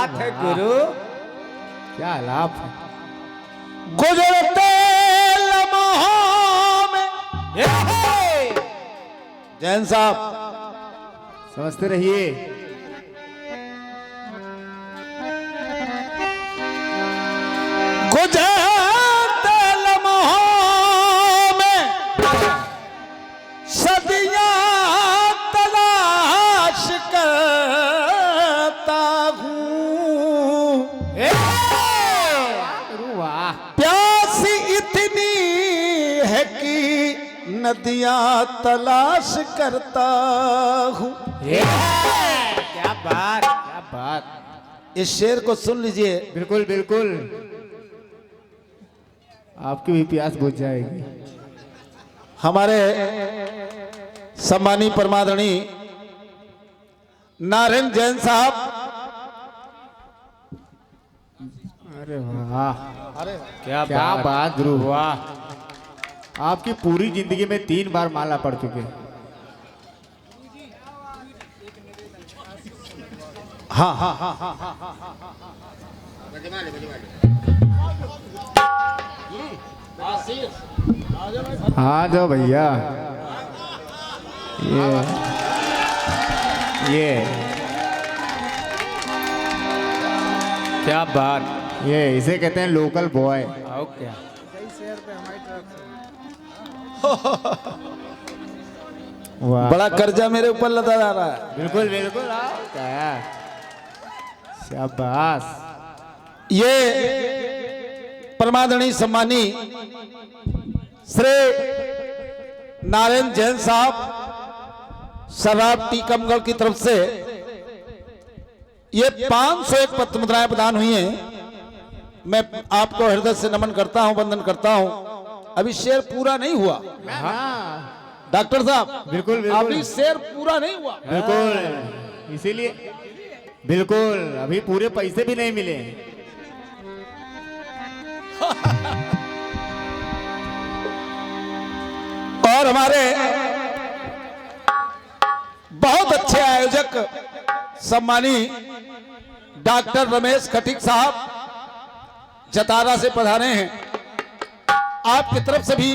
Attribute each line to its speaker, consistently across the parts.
Speaker 1: बात है गुरु,
Speaker 2: क्या लाभ है।
Speaker 3: गुजरते लम्हों में जैन साहब
Speaker 2: समझते रहिए।
Speaker 3: गुजरते लम्हों में सदियां तलाश करता हूँ,
Speaker 2: वाह
Speaker 3: प्यासी इतनी है कि नदियां तलाश करता हूँ।
Speaker 1: क्या बात,
Speaker 2: क्या बात।
Speaker 3: इस शेर को सुन लीजिए।
Speaker 2: बिल्कुल बिल्कुल, आपकी भी प्यास बुझ जाएगी।
Speaker 3: हमारे सम्मानी परमादरणी नारायण जैन साहब,
Speaker 2: अरे वाह,
Speaker 1: क्या
Speaker 2: बात ध्रुव, वाह। आपकी पूरी जिंदगी में 3 बार माला पड़ चुके।
Speaker 3: हाँ हाँ हाँ हाँ हाँ हाँ
Speaker 2: हाँ जाओ भैया। ये
Speaker 1: क्या बात,
Speaker 2: ये इसे कहते हैं लोकल बॉय।
Speaker 1: आओ क्या
Speaker 2: वाह,
Speaker 3: बड़ा कर्जा मेरे ऊपर लदा जा रहा है।
Speaker 2: बिल्कुल बिल्कुल, आओ क्या, शाबाश।
Speaker 3: ये परमादरणी सम्मानी श्री नारायण जैन साहब शराब टीकमगढ़ की तरफ से ये 501 पत्र मुद्राएं प्रदान हुई हैं। मैं आपको हृदय से नमन करता हूं, वंदन करता हूं। अभी शेर पूरा नहीं हुआ
Speaker 2: हाँ
Speaker 3: डॉक्टर साहब,
Speaker 2: बिल्कुल बिल्कुल,
Speaker 3: अभी शेर पूरा नहीं हुआ।
Speaker 2: बिल्कुल, इसीलिए बिल्कुल अभी पूरे पैसे भी नहीं मिले।
Speaker 3: और हमारे बहुत अच्छे आयोजक सम्मानी डॉक्टर रमेश खटीक साहब जतारा से पधारे हैं। आपकी तरफ से भी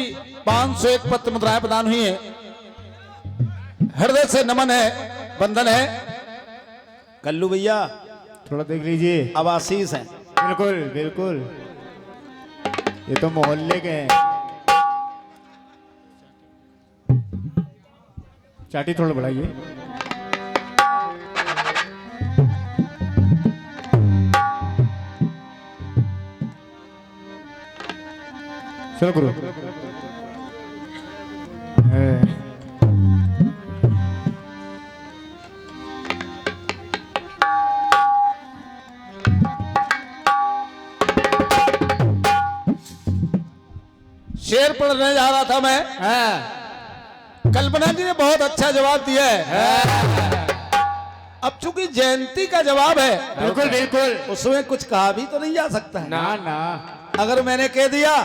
Speaker 3: 501 पत्र मुद्राएं प्रदान हुई हैं। हृदय से नमन है, वंदन है। कल्लू भैया
Speaker 2: थोड़ा देख लीजिए।
Speaker 3: अब आशीष हैं।
Speaker 2: बिल्कुल बिल्कुल, ये तो मोहल्ले के हैं। चाटी थोड़ा बढ़ाइए। चलो गुरु।
Speaker 3: शेर पढ़ने जा रहा था मैं। कल्पना जी ने बहुत अच्छा जवाब दिया है। अब चूंकि जयंती का जवाब है,
Speaker 2: बिल्कुल बिल्कुल,
Speaker 3: उसमें कुछ कहा भी तो नहीं जा सकता है।
Speaker 2: ना ना,
Speaker 3: अगर मैंने कह दिया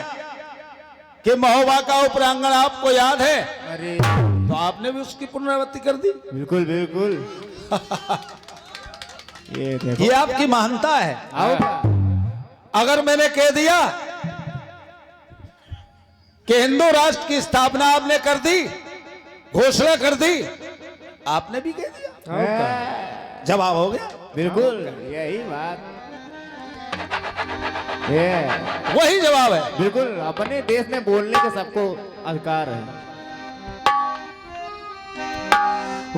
Speaker 3: कि महोबा का उपरांगण आपको याद है,
Speaker 2: अरे
Speaker 3: तो आपने भी उसकी पुनरावृत्ति कर दी।
Speaker 2: बिल्कुल बिल्कुल। ये देखो,
Speaker 3: ये आपकी महानता है।
Speaker 2: आओ।
Speaker 3: अगर मैंने कह दिया कि हिंदू राष्ट्र की स्थापना आपने कर दी, घोषणा कर दी, आपने भी कह दिया, जवाब हो गया।
Speaker 2: बिल्कुल यही बात, ये
Speaker 3: वही जवाब है।
Speaker 2: बिल्कुल, अपने देश में बोलने के सबको अधिकार है।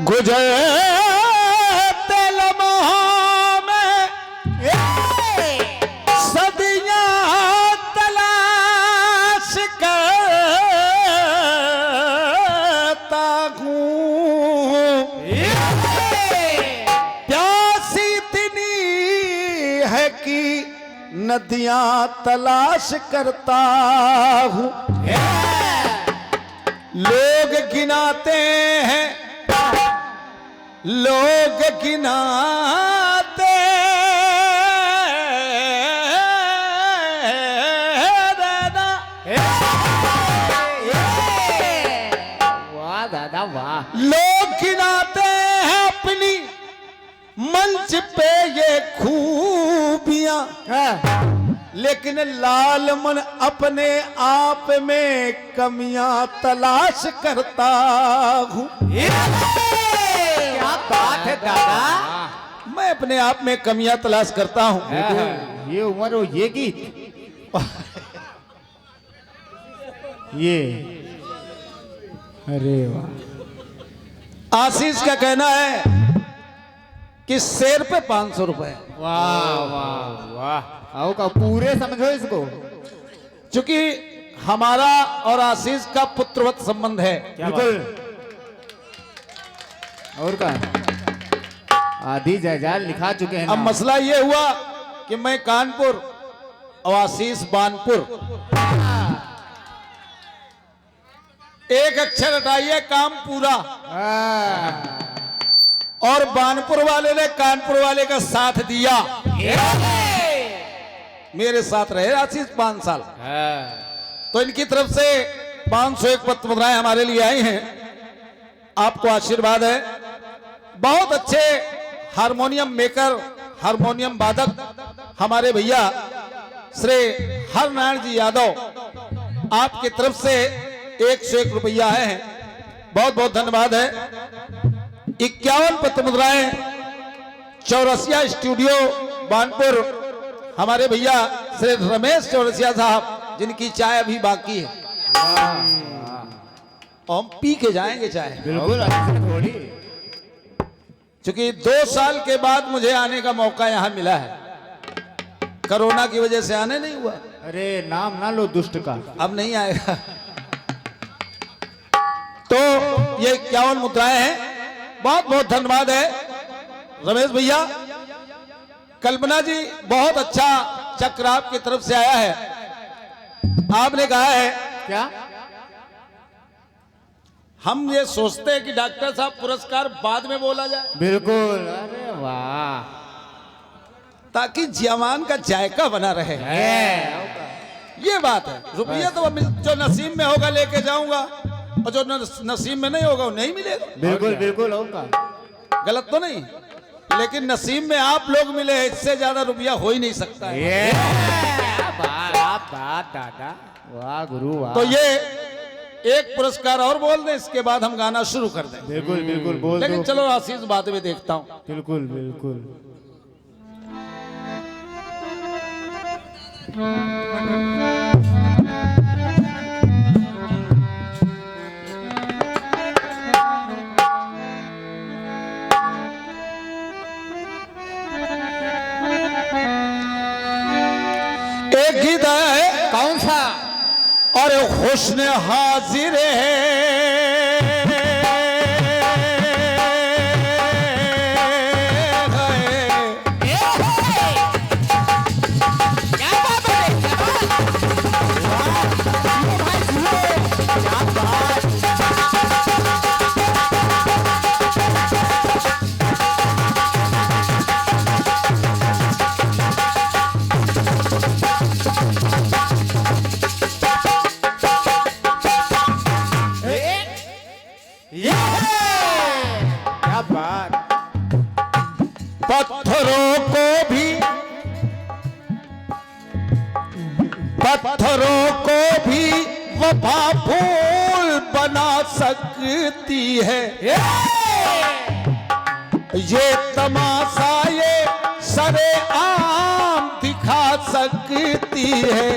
Speaker 3: गुजरते लम्हों में सदियां तलाश करता हूँ, प्यास इतनी है कि नदियां तलाश करता हूँ। लोग गिनाते हैं, लोग गिनाते दादा,
Speaker 2: वाह दादा वाह।
Speaker 3: लोग गिनाते हैं अपनी मंच पे ये खूबियां,
Speaker 2: हाँ,
Speaker 3: लेकिन लाल मन अपने आप में कमियां तलाश करता हूँ।
Speaker 1: क्या बात है दादा।
Speaker 3: मैं अपने आप में कमियां तलाश करता हूँ।
Speaker 2: देखो, ये उम्र हो ये गीत ये, अरे वाह।
Speaker 3: आशीष का कहना है कि शेर पे 500 रुपए,
Speaker 2: वाह वाह वाह। आओ का पूरे समझो इसको।
Speaker 3: क्योंकि हमारा और आशीष का पुत्रवत संबंध है।
Speaker 2: बिल्कुल। और का आधी जायदाद लिखा चुके हैं
Speaker 3: अब
Speaker 2: ना।
Speaker 3: मसला ये हुआ कि मैं कानपुर और आशीष बानपुर, एक अक्षर हटाइए काम पूरा।
Speaker 2: हाँ,
Speaker 3: और बानपुर वाले ने कानपुर वाले का साथ दिया, मेरे साथ रहे आशीष 5 साल। तो इनकी तरफ से 501 पत्र मुद्राएं हमारे लिए आई हैं। आपको आशीर्वाद है। बहुत अच्छे हारमोनियम मेकर, हारमोनियम वादक हमारे भैया श्री हरनारायण जी यादव, आपकी तरफ से 101 रुपया है। बहुत बहुत धन्यवाद है। 51 पत्र मुद्राएं चौरसिया स्टूडियो बानपुर, हमारे भैया श्री रमेश चौरसिया साहब, जिनकी चाय अभी बाकी है। और हम पी के जाएंगे चाय,
Speaker 2: बिल्कुल ऐसे थोड़ी।
Speaker 3: क्योंकि 2 साल के बाद मुझे आने का मौका यहां मिला है। कोरोना की वजह से आने नहीं हुआ।
Speaker 2: अरे नाम ना लो दुष्ट का।
Speaker 3: अब नहीं आएगा। तो ये 51 मुद्राएं हैं। बहुत बहुत धन्यवाद है रमेश भैया। कल्पना जी, बहुत अच्छा चक्र आपकी तरफ से आया है। आपने कहा है
Speaker 2: क्या?
Speaker 3: हम ये सोचते हैं कि डॉक्टर साहब पुरस्कार बाद में बोला जाए,
Speaker 2: बिल्कुल। अरे वाह,
Speaker 3: ताकि जवान का जायका बना रहे। ये बात है। रुपया तो जो नसीब में होगा लेके जाऊंगा, और जो नसीब में नहीं होगा वो नहीं मिलेगा।
Speaker 2: बिल्कुल बिल्कुल। होगा,
Speaker 3: गलत तो नहीं, लेकिन नसीब में आप लोग मिले, इससे ज्यादा रुपया हो ही नहीं सकता है।
Speaker 1: क्या बात दादा।
Speaker 2: वाह गुरु वाह।
Speaker 3: तो ये एक पुरस्कार और बोल दें, इसके बाद हम गाना शुरू कर दें।
Speaker 2: बिल्कुल बिल्कुल बोल
Speaker 3: लेकिन
Speaker 2: दो।
Speaker 3: चलो आशीष बाद में देखता हूं।
Speaker 2: बिल्कुल बिल्कुल।
Speaker 3: एक गीत है,
Speaker 2: कौन सा?
Speaker 3: और हुस्न हाजिर
Speaker 1: क्या बात।
Speaker 3: पत्थरों को भी वफा फूल बना सकती है। ये तमाशा ये सरे आम दिखा सकती है।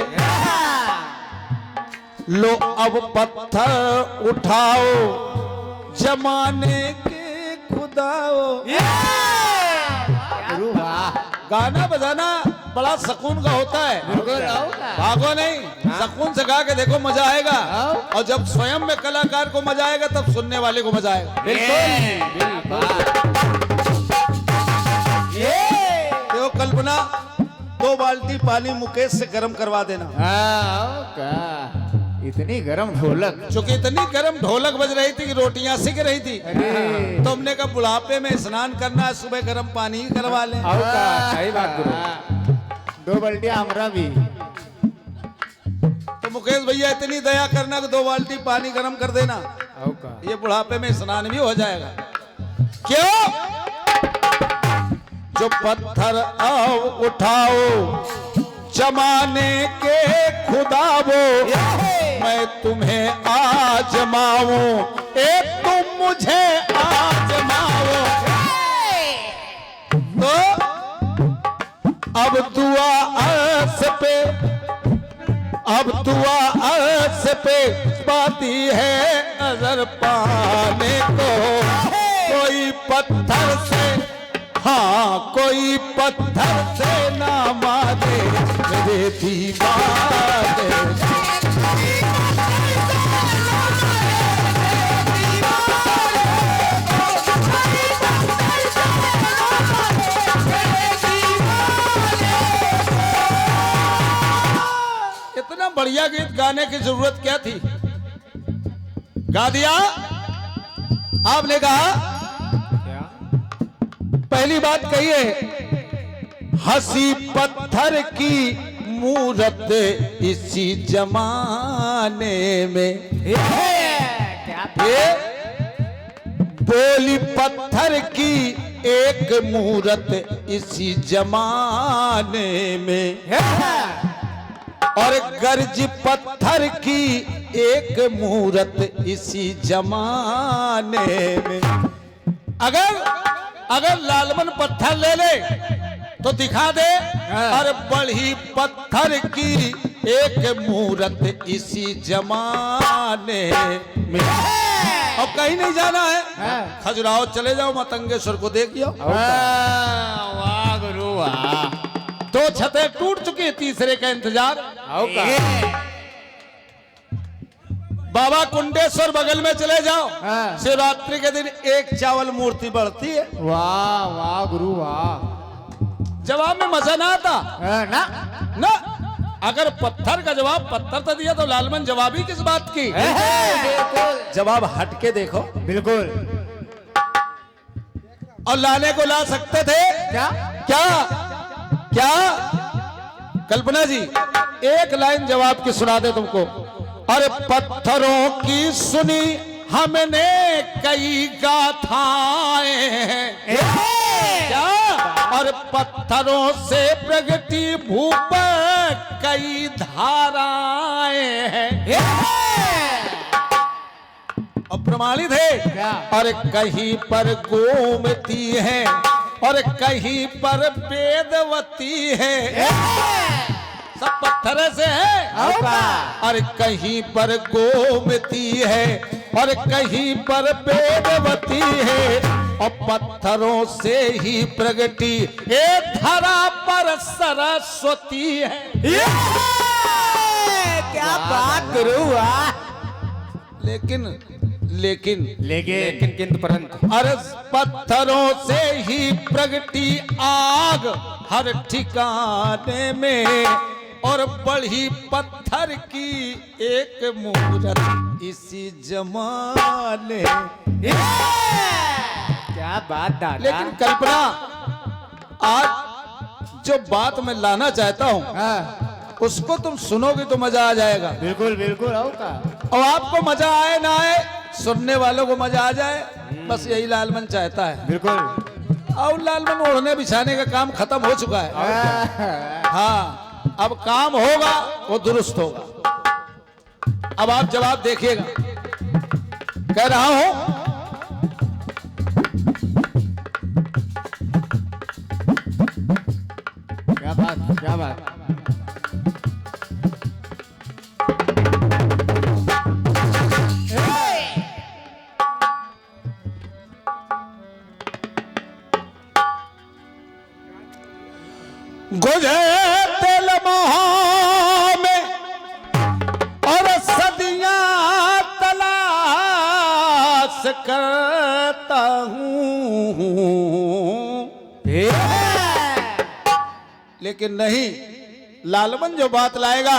Speaker 3: लो अब पत्थर उठाओ जमाने के खुदाओ।
Speaker 2: गुरु वाह।
Speaker 3: गाना बजाना बड़ा सुकून का होता है।
Speaker 2: बिल्कुल।
Speaker 3: भागो नहीं, सुकून से गा के देखो, मजा आएगा। और जब स्वयं में कलाकार को मजा आएगा, तब सुनने वाले को मजा आएगा। देखो कल्पना, 2 बाल्टी पानी मुकेश से गर्म करवा देना।
Speaker 2: इतनी गरम ढोलक।
Speaker 3: क्योंकि इतनी गर्म ढोलक बज रही थी कि रोटियां सिक रही थी।
Speaker 2: अरे
Speaker 3: तो हमने कहा बुढ़ापे में स्नान करना है, सुबह गर्म पानी ही करवा लें।
Speaker 1: सही बात गुरु।
Speaker 2: 2 बाल्टियां हमरा भी।
Speaker 3: तो मुकेश भैया इतनी दया करना कि 2 बाल्टी पानी गर्म कर देना, ये बुढ़ापे में स्नान भी हो जाएगा। क्यों? जो पत्थर आओ उठाओ जमाने के खुदा वो मैं तुम्हें आजमाऊं एक तुम मुझे आजमाओ। तो अब दुआ अर्श पे अब दुआ अर्श पे पाती है नजर पाने को कोई पत्थर से हाँ कोई पत्थर से ना मारे मेरे दीवाने। इतना बढ़िया गीत गाने की जरूरत क्या थी? गा दिया आपने कहा।
Speaker 1: क्या
Speaker 3: पहली बात कहिए हंसी पत्थर की मूरत इसी जमाने में
Speaker 1: क्या
Speaker 3: ये बोली पत्थर की एक मूरत इसी जमाने में और गर्ज पत्थर की एक मूरत इसी जमाने में। अगर लालमन पत्थर ले ले तो दिखा दे और बड़ी पत्थर की एक मूरत इसी जमाने में। और कहीं नहीं जाना है खजुराहो चले जाओ मतंगेश्वर को देख आओ।
Speaker 2: वाह गुरु वाह।
Speaker 3: दो छतें टूट चुकी है तीसरे का इंतजार। बाबा कुंडेश्वर बगल में चले जाओ शिवरात्रि के दिन एक चावल मूर्ति बढ़ती है।
Speaker 1: वाह वाह गुरु वाह।
Speaker 3: जवाब में मजा ना आता
Speaker 1: ना
Speaker 3: ना। अगर पत्थर का जवाब पत्थर तो दिया तो लालमन जवाब ही किस बात की? जवाब हट के देखो।
Speaker 1: बिल्कुल।
Speaker 3: और लाने को ला सकते थे
Speaker 1: क्या
Speaker 3: क्या क्या कल्पना जी एक लाइन जवाब की सुना दे तुमको। अरे पत्थरों की सुनी हमने कई गाथाएं क्या और पत्थरों से प्रगति भूप कई धाराएं हैं और प्रमाणित है।
Speaker 1: क्या?
Speaker 3: और कहीं पर गोमती है और कहीं पर वेदवती है सब पत्थर से है। और कहीं पर गोमती है और कहीं पर वेदवती है और पत्थरों से ही प्रगति ये धरा पर सरस्वती है।
Speaker 1: क्या बात गुरु वाह।
Speaker 3: लेकिन
Speaker 1: किंतु परंतु
Speaker 3: अरे पत्थरों से ही प्रगति आग हर ठिकाने में और बढ़ी पत्थर की एक मूरत इसी जमाने।
Speaker 1: क्या बात दादा।
Speaker 3: लेकिन कल्पना आज जो बात मैं लाना चाहता हूं उसको तुम सुनोगे तो मजा आ जाएगा।
Speaker 1: बिल्कुल बिल्कुल।
Speaker 3: और आपको मजा आए ना आए सुनने वालों को मजा आ जाए बस यही लालमन चाहता है।
Speaker 1: बिल्कुल।
Speaker 3: और लालमन ओढ़ने बिछाने का काम खत्म हो चुका है। हाँ अब काम होगा वो दुरुस्त होगा। अब आप जवाब देखिएगा कह रहा हूं
Speaker 1: क्या बात क्या बात।
Speaker 3: गुजरे तेल में और सदियां तलाश करता हूं लेकिन नहीं लालमन जो बात लाएगा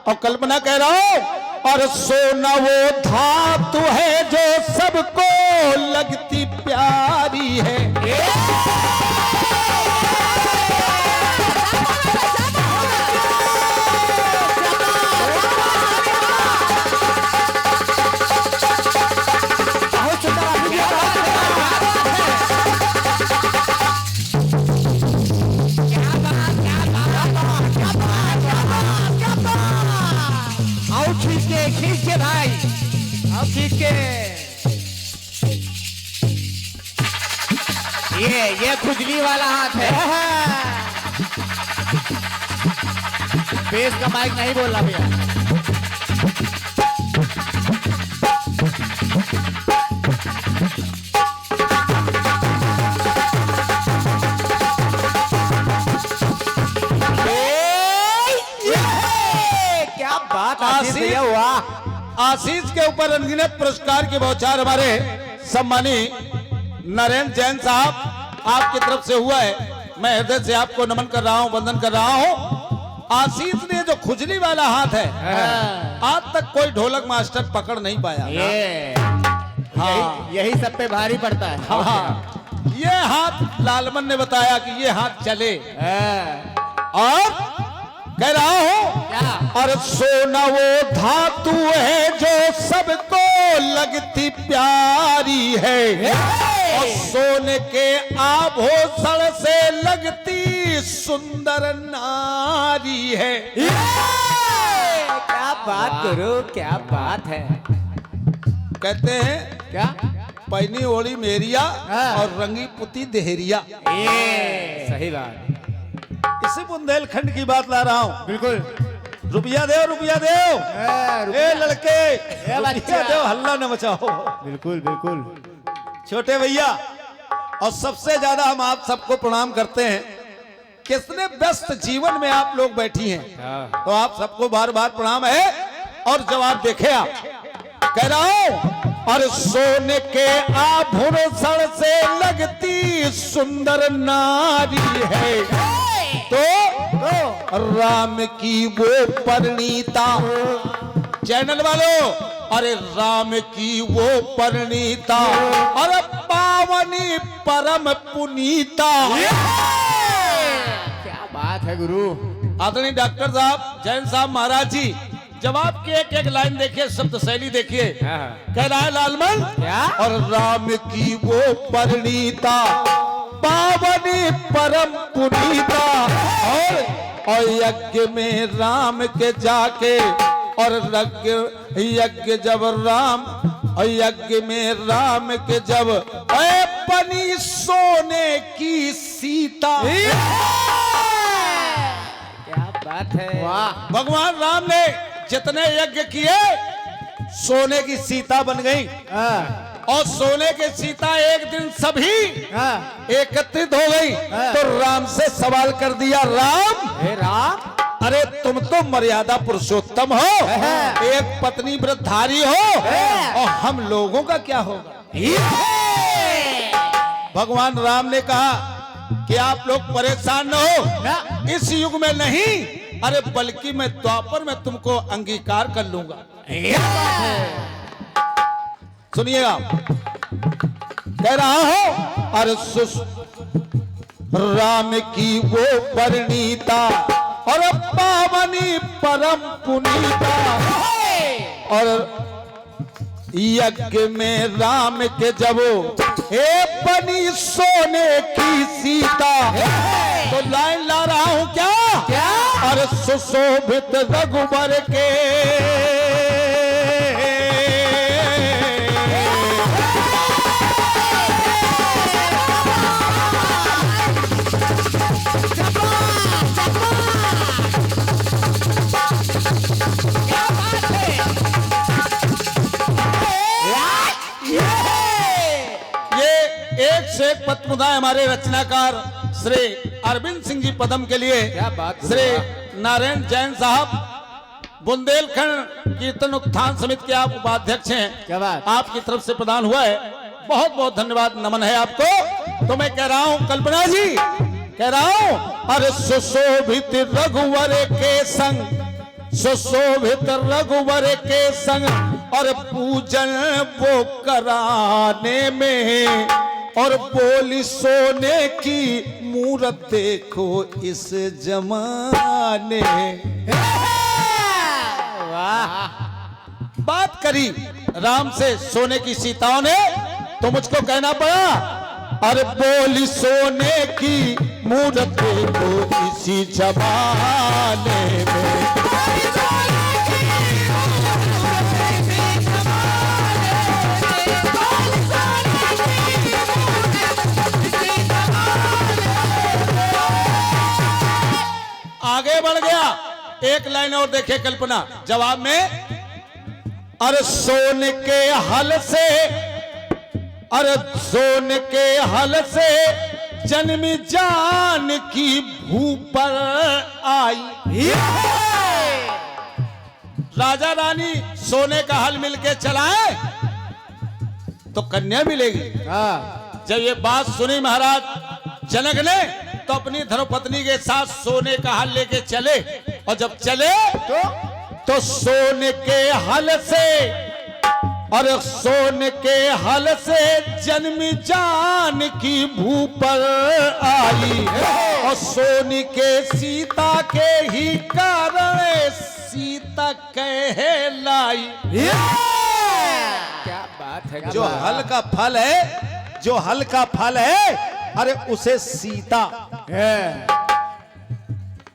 Speaker 3: और कल्पना कह रहा हूं और सोना वो धातु है जो सबको लगती प्यारी है।
Speaker 1: खींचे भाई, अब खींच के। ये खुजली वाला हाथ है। बेस का माइक नहीं बोल रहा भैया। क्या बात आशीष
Speaker 3: आशीष।
Speaker 1: भैया, वाह।
Speaker 3: आशीष के ऊपर अनगिनत पुरस्कार के बौछार हमारे सम्मानी नरेंद्र जैन साहब आपकी तरफ से हुआ है। मैं हृदय से आपको नमन कर रहा हूं, वंदन कर रहा हूं। आशीष ने जो खुजली वाला हाथ है, आज तक कोई ढोलक मास्टर पकड़ नहीं पाया।
Speaker 1: यही सब पे भारी पड़ता है।
Speaker 3: हाँ, ये हाथ लालमन ने बताया कि ये हाथ चले, और कह रहा हूं
Speaker 1: क्या?
Speaker 3: और सोना वो धातु है जो सबको लगती प्यारी है, और सोने के आभूषण से लगती सुंदर नारी है।
Speaker 1: क्या बात करो, क्या बात है।
Speaker 3: कहते हैं
Speaker 1: क्या?
Speaker 3: पैनी ओढ़ी मेरिया और रंगी पुती देहरिया।
Speaker 1: सही बात।
Speaker 3: इसी बुंदेलखंड की बात ला रहा हूँ।
Speaker 1: बिल्कुल।
Speaker 3: रुपया दो, रुपया दो। ए लड़के, रुपया दो, हल्ला न मचाओ।
Speaker 1: बिल्कुल बिल्कुल।
Speaker 3: छोटे भैया, और सबसे ज्यादा हम आप सबको प्रणाम करते हैं। कितने व्यस्त जीवन में आप लोग बैठी हैं, तो आप सबको बार बार प्रणाम है। और जवाब देखे आप, कह रहा हूं और सोने के आभूषण से लगती सुंदर नारी है, तो राम की वो परिणीता। चैनल वालों, अरे राम की वो परिणीता, अरे पावनी परम पुनीता।
Speaker 1: क्या बात है गुरु।
Speaker 3: आदरणीय डॉक्टर साहब, जैन साहब, महाराज जी, जवाब की एक एक लाइन देखिए, शब्द शैली देखिए। कह रहा है लालमन,
Speaker 1: क्या?
Speaker 3: और राम की वो परिणीता, पावनी परम पुनीता, और यज्ञ में राम के जाके, और यज्ञ जब राम, और यज्ञ में राम के जब बनी सोने की सीता।
Speaker 1: क्या बात है। वाह।
Speaker 3: भगवान राम ने जितने यज्ञ किए, सोने की सीता बन गई। और सोने के सीता एक दिन सभी एकत्रित हो गई, तो राम से सवाल कर दिया, राम,
Speaker 1: हे राम,
Speaker 3: अरे तुम तो मर्यादा पुरुषोत्तम हो, एक पत्नी व्रतधारी हो, और हम लोगों का क्या होगा। भगवान राम ने कहा कि आप लोग परेशान न हो, इस युग में नहीं, अरे बल्कि मैं द्वापर में तुमको अंगीकार कर लूंगा। सुनिएगा, कह रहा हूं, अरे राम की वो परिणीता, और पावनी परम पुनीता, और यज्ञ में राम के जब हे बनी सोने की सीता, तो लाइन ला रहा हूं क्या? और सुशोभित रघुबर के, से पद्मदाय हमारे रचनाकार श्री अरविंद सिंह जी पदम के लिए,
Speaker 1: क्या बात।
Speaker 3: श्री नारायण जैन साहब बुंदेलखंड कीर्तन उत्थान समिति के आप उपाध्यक्ष हैं,
Speaker 1: क्या बात।
Speaker 3: आपकी तरफ से प्रदान हुआ है। बहुत बहुत धन्यवाद, नमन है आपको। तो मैं कह रहा हूं कल्पना जी, कह रहा हूं, अरे सुशोभित रघुवर के संग, सुशोभित रघुवर के संग, और पूजन वो कराने में, और बोली सोने की मूरत देखो इस जमाने।
Speaker 1: वाह।
Speaker 3: बात करी राम से सोने की सीताओं ने, तो मुझको कहना पड़ा, अरे बोली सोने की मूरत देखो इसी जमाने में। आगे बढ़ गया। एक लाइन और देखे कल्पना जवाब में, अरे सोने के हल से, अरे सोने के हल से जन्मी जान की भू पर आई। राजा रानी सोने का हल मिलके चलाए तो कन्या मिलेगी।
Speaker 2: हाँ
Speaker 3: जब ये बात सुनी महाराज जनक ने तो अपनी धर्मपत्नी के साथ सोने का हल लेके चले, और जब चले तो सोने के हल से, और सोने के हल से जन्मी जान की भू पर आई, और सोने के सीता के ही कारण सीता कहलाई।
Speaker 2: क्या बात है,
Speaker 3: जो हल का फल है, जो हल का फल है, अरे उसे सीता
Speaker 2: है।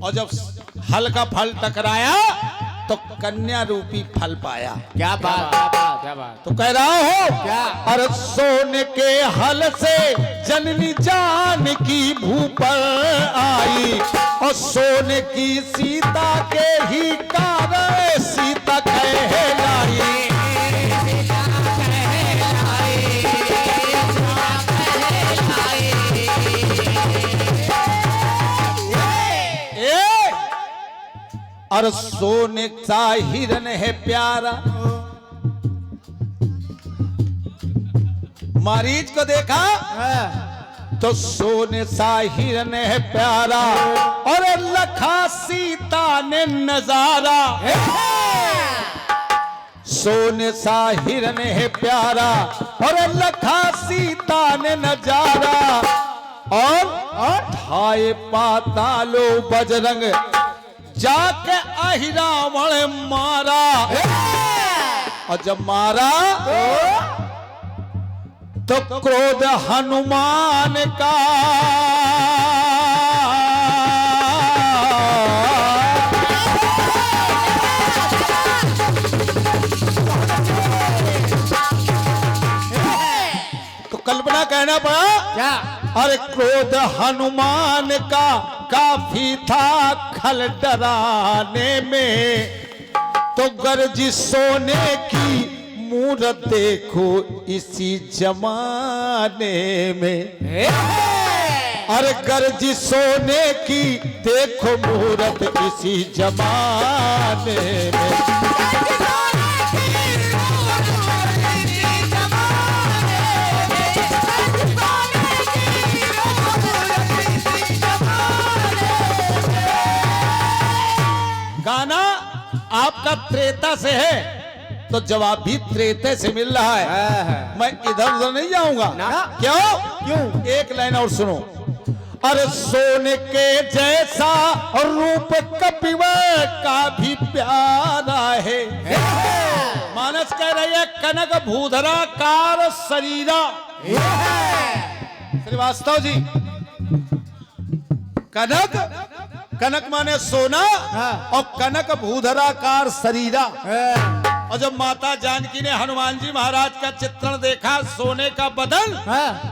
Speaker 3: और जब हल का फल टकराया तो कन्या रूपी फल पाया।
Speaker 2: क्या बात, क्या बात, क्या बात।
Speaker 3: तो कह रहा हो
Speaker 2: क्या?
Speaker 3: अरे सोने के हल से जननी जान की भू पर आई, और सोने की सीता के ही कारण सीता कहलाई। और सोने सा हिरन है प्यारा, मारीच को देखा तो सोने सा हिरन है प्यारा, और लखा सीता ने नजारा। सोने सा हिरन है प्यारा, और लखा सीता ने नजारा, और ठाए पातालो बजरंग जाके अहिरावण मारा। और जब मारा तो क्रोध हनुमान का, तो कल्पना कहना पड़ा
Speaker 2: क्या?
Speaker 3: अरे क्रोध हनुमान का काफी था खल डराने में, तो गर्जी सोने की मूरत देखो इसी जमाने में। अरे गर्जी सोने की देखो मूरत इसी जमाने में। गाना आपका त्रेता से है तो जवाब भी त्रेते से मिल रहा है। मैं इधर उधर नहीं जाऊंगा। क्यों? एक लाइन और सुनो। अरे सोने के जैसा रूप कपिव का भी प्यारा है, मानस कह रही है कनक भूधरा कार शरीरा। श्रीवास्तव जी, कनक, कनक माने सोना, और कनक भूधराकार शरीरा। और जब माता जानकी ने हनुमान जी महाराज का चित्रण देखा, सोने का बदन,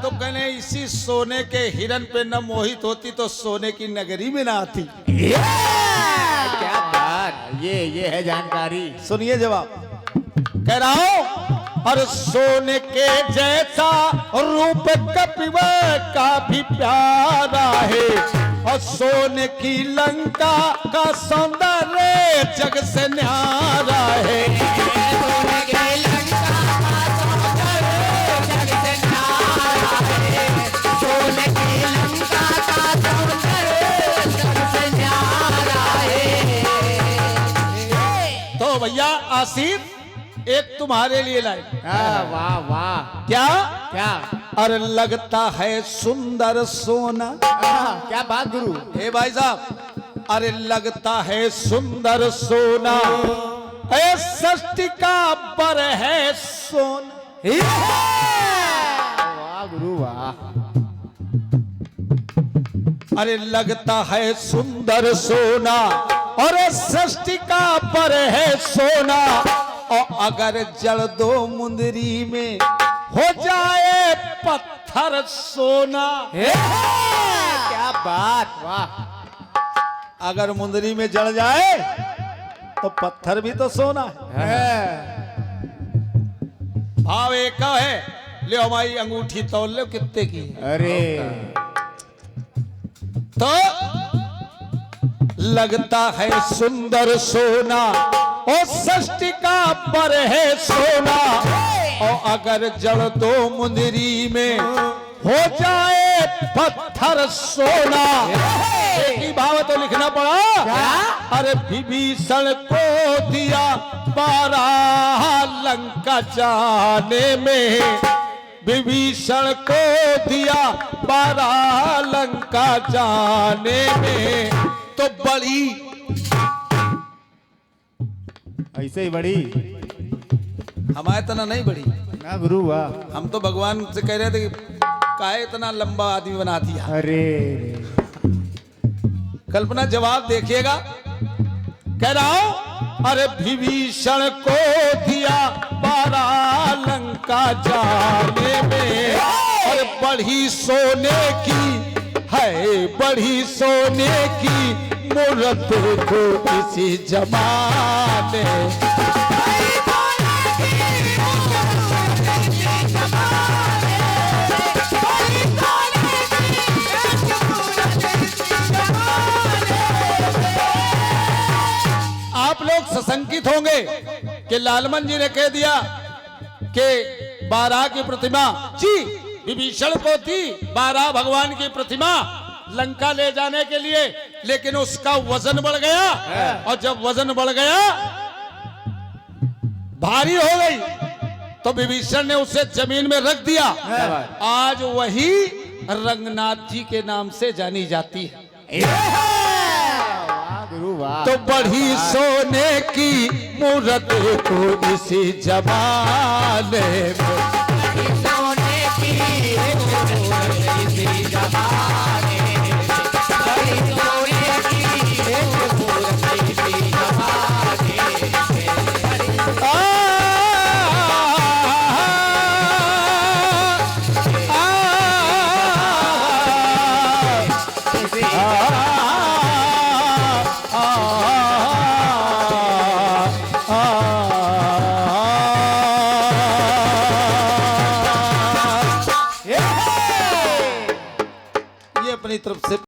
Speaker 3: तो कहने इसी सोने के हिरन पे न मोहित होती तो सोने की नगरी में ना आती।
Speaker 2: क्या बात, ये है जानकारी।
Speaker 3: सुनिए जवाब कह रहा हूं। और सोने के जैसा रूप कपिव का भी प्यारा है, और सोने की लंका का सौंदर्य जग से न्यारा है। सोने की लंका का सौंदर्य जग से न्यारा है। सोने की लंका का सौंदर्य जग से न्यारा है। तो भैया आसिफ, एक तुम्हारे लिए लाए।
Speaker 2: वाह वाह।
Speaker 3: क्या?
Speaker 2: क्या?
Speaker 3: अरे लगता है सुंदर सोना।
Speaker 2: क्या बात गुरु।
Speaker 3: हे भाई साहब, अरे लगता है सुंदर सोना, ए षष्ठी का बर है सोना।
Speaker 2: वाह गुरु वाह।
Speaker 3: अरे लगता है सुंदर सोना, और षष्ठी का बर है सोना, और अगर जल दो मुंदरी में हो जाए पत्थर सोना।
Speaker 2: क्या बात, वाह।
Speaker 3: अगर मुंदरी में जड़ जाए तो पत्थर भी तो सोना है। भाव एक का है, ले हमारी अंगूठी तौल लो कितने की है।
Speaker 2: अरे
Speaker 3: तो लगता है सुंदर सोना और षष्ठी का पर है सोना, और अगर जड़ दो मुंदरी में हो जाए पत्थर सोना। एक ही भाव तो लिखना पड़ा। अरे विभीषण को दिया 12 लंका जाने में, विभीषण को दिया 12 लंका जाने में, तो बड़ी
Speaker 2: ऐसे ही बड़ी
Speaker 3: हमारे तना नहीं बड़ी।
Speaker 2: ना गुरु वाह।
Speaker 3: हम तो भगवान से कह रहे थे कि काहे इतना लंबा आदमी बना दिया।
Speaker 2: अरे
Speaker 3: कल्पना जवाब देखिएगा, कह रहा हूं अरे विभीषण को दिया 12 लंका जाने में, और बढ़ी सोने की है, बढ़ी सोने की मूरत को इसी जमाने। आप लोग सशंकित होंगे कि लालमन जी ने कह दिया कि 12 की प्रतिमा, जी विभीषण को थी 12 भगवान की प्रतिमा लंका ले जाने के लिए, लेकिन उसका वजन बढ़ गया, और जब वजन बढ़ गया भारी हो गई, तो विभीषण ने उसे जमीन में रख दिया। आज वही रंगनाथ जी के नाम से जानी जाती है।
Speaker 2: गुरु वाह।
Speaker 3: तो बढ़ी सोने की मूरत को इसी जमाने में, ये अपनी तरफ से